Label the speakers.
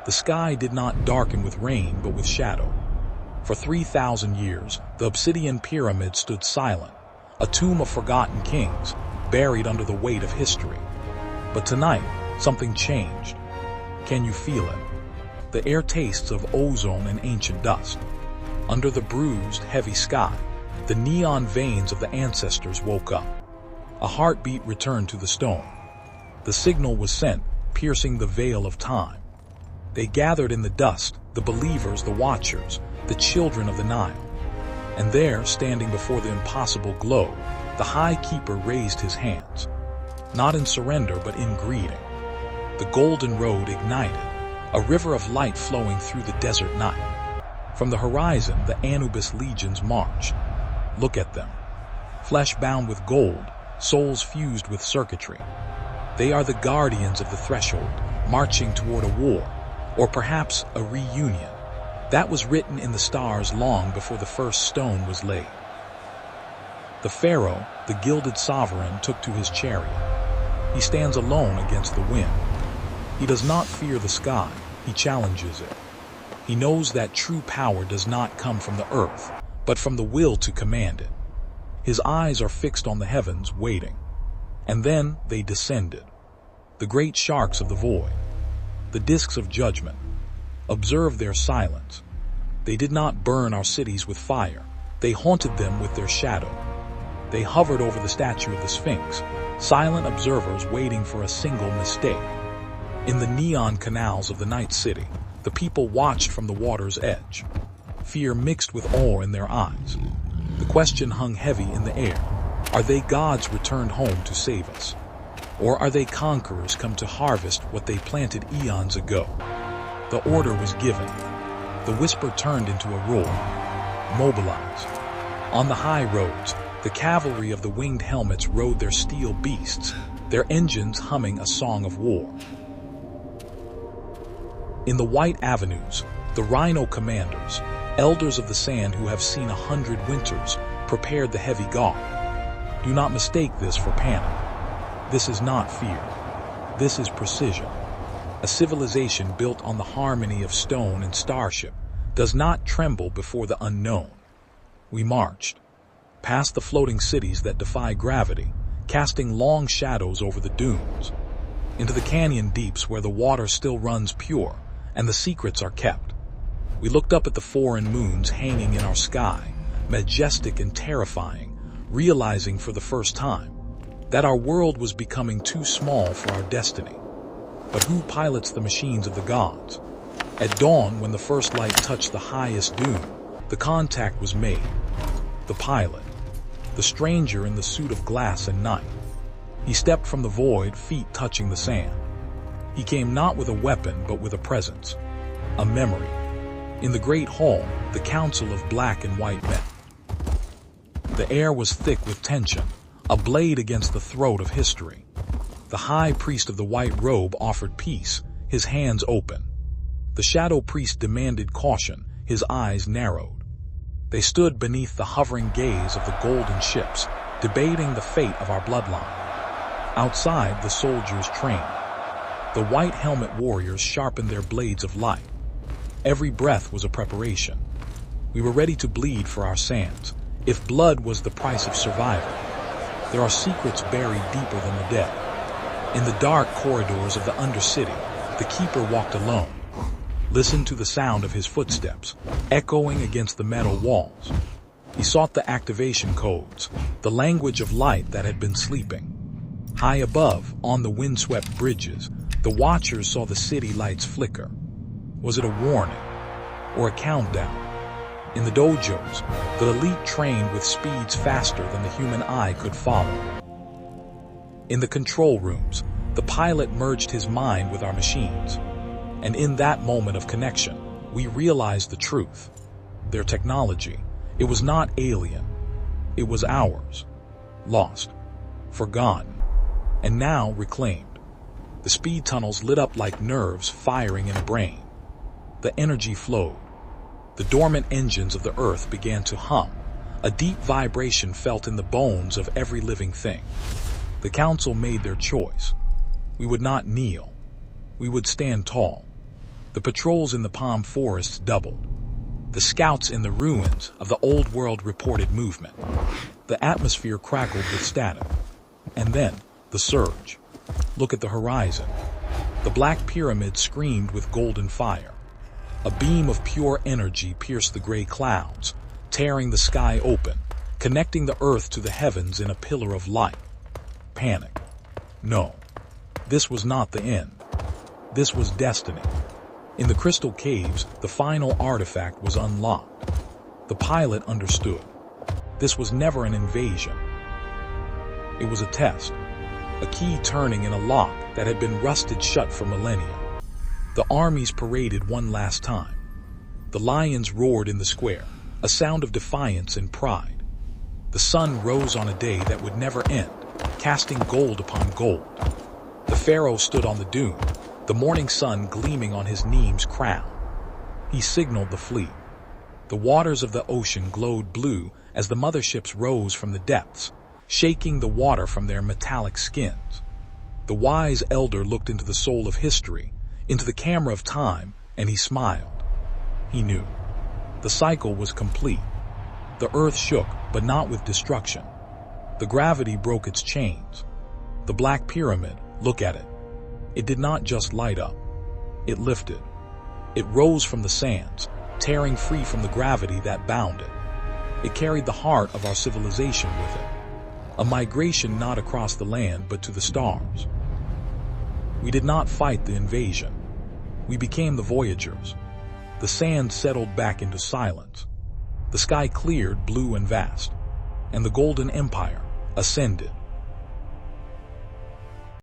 Speaker 1: The sky did not darken with rain but with shadow. For 3,000 years, the obsidian pyramid stood silent, a tomb of forgotten kings, buried under the weight of history. But tonight, something changed. Can you feel it? The air tastes of ozone and ancient dust. Under the bruised, heavy sky, the neon veins of the ancestors woke up. A heartbeat returned to the stone. The signal was sent, piercing the veil of time. They gathered in the dust, the believers, the watchers, the children of the Nile. And there, standing before the impossible glow, the High Keeper raised his hands. Not in surrender, but in greeting. The golden road ignited, a river of light flowing through the desert night. From the horizon, the Anubis legions marched. Look at them. Flesh bound with gold, souls fused with circuitry. They are the guardians of the threshold, marching toward a war, or perhaps a reunion. That was written in the stars long before the first stone was laid. The pharaoh, the gilded sovereign, took to his chariot. He stands alone against the wind. He does not fear the sky, he challenges it. He knows that true power does not come from the earth, but from the will to command it. His eyes are fixed on the heavens, waiting. And then they descended. The great sharks of the void, the discs of judgment. Observe their silence. They did not burn our cities with fire. They haunted them with their shadow. They hovered over the statue of the Sphinx, silent observers waiting for a single mistake. In the neon canals of the night city, the people watched from the water's edge. Fear mixed with awe in their eyes. The question hung heavy in the air. Are they gods returned home to save us? Or are they conquerors come to harvest what they planted eons ago? The order was given. The whisper turned into a roar. Mobilize. On the high roads, the cavalry of the winged helmets rode their steel beasts, their engines humming a song of war. In the white avenues, the rhino commanders, elders of the sand who have seen 100 winters, prepared the heavy guard. Do not mistake this for panic. This is not fear. This is precision. A civilization built on the harmony of stone and starship does not tremble before the unknown. We marched, past the floating cities that defy gravity, casting long shadows over the dunes, into the canyon deeps where the water still runs pure and the secrets are kept. We looked up at the foreign moons hanging in our sky, majestic and terrifying, realizing for the first time that our world was becoming too small for our destiny. But who pilots the machines of the gods? At dawn, when the first light touched the highest dune, the contact was made. The pilot, the stranger in the suit of glass and night. He stepped from the void, feet touching the sand. He came not with a weapon, but with a presence, a memory. In the great hall, the council of black and white men. The air was thick with tension, a blade against the throat of history. The high priest of the white robe offered peace, his hands open. The shadow priest demanded caution, his eyes narrowed. They stood beneath the hovering gaze of the golden ships, debating the fate of our bloodline. Outside, the soldiers trained. The white helmet warriors sharpened their blades of light. Every breath was a preparation. We were ready to bleed for our sands, if blood was the price of survival. There are secrets buried deeper than the dead. In the dark corridors of the Undercity, the Keeper walked alone. Listen to the sound of his footsteps, echoing against the metal walls. He sought the activation codes, the language of light that had been sleeping. High above, on the windswept bridges, the watchers saw the city lights flicker. Was it a warning or a countdown? In the dojos, the elite trained with speeds faster than the human eye could follow. In the control rooms, the pilot merged his mind with our machines. And in that moment of connection, we realized the truth. Their technology, it was not alien. It was ours. Lost, forgotten, and now reclaimed. The speed tunnels lit up like nerves firing in a brain. The energy flowed. The dormant engines of the earth began to hum, a deep vibration felt in the bones of every living thing. The council made their choice. We would not kneel. We would stand tall. The patrols in the palm forests doubled. The scouts in the ruins of the old world reported movement. The atmosphere crackled with static. And then, the surge. Look at the horizon. The Black Pyramid screamed with golden fire. A beam of pure energy pierced the gray clouds, tearing the sky open, connecting the earth to the heavens in a pillar of light. Panic. No. This was not the end. This was destiny. In the crystal caves, the final artifact was unlocked. The pilot understood. This was never an invasion. It was a test. A key turning in a lock that had been rusted shut for millennia. The armies paraded one last time. The lions roared in the square, a sound of defiance and pride. The sun rose on a day that would never end, casting gold upon gold. The pharaoh stood on the dune, the morning sun gleaming on his Neme's crown. He signaled the fleet. The waters of the ocean glowed blue as the motherships rose from the depths, shaking the water from their metallic skins. The wise elder looked into the soul of history, into the camera of time, and he smiled. He knew. The cycle was complete. The earth shook, but not with destruction. The gravity broke its chains. The Black Pyramid, look at it. It did not just light up. It lifted. It rose from the sands, tearing free from the gravity that bound it. It carried the heart of our civilization with it. A migration not across the land but to the stars. We did not fight the invasion. We became the voyagers. The sand settled back into silence. The sky cleared, blue and vast. And the Golden Empire ascended.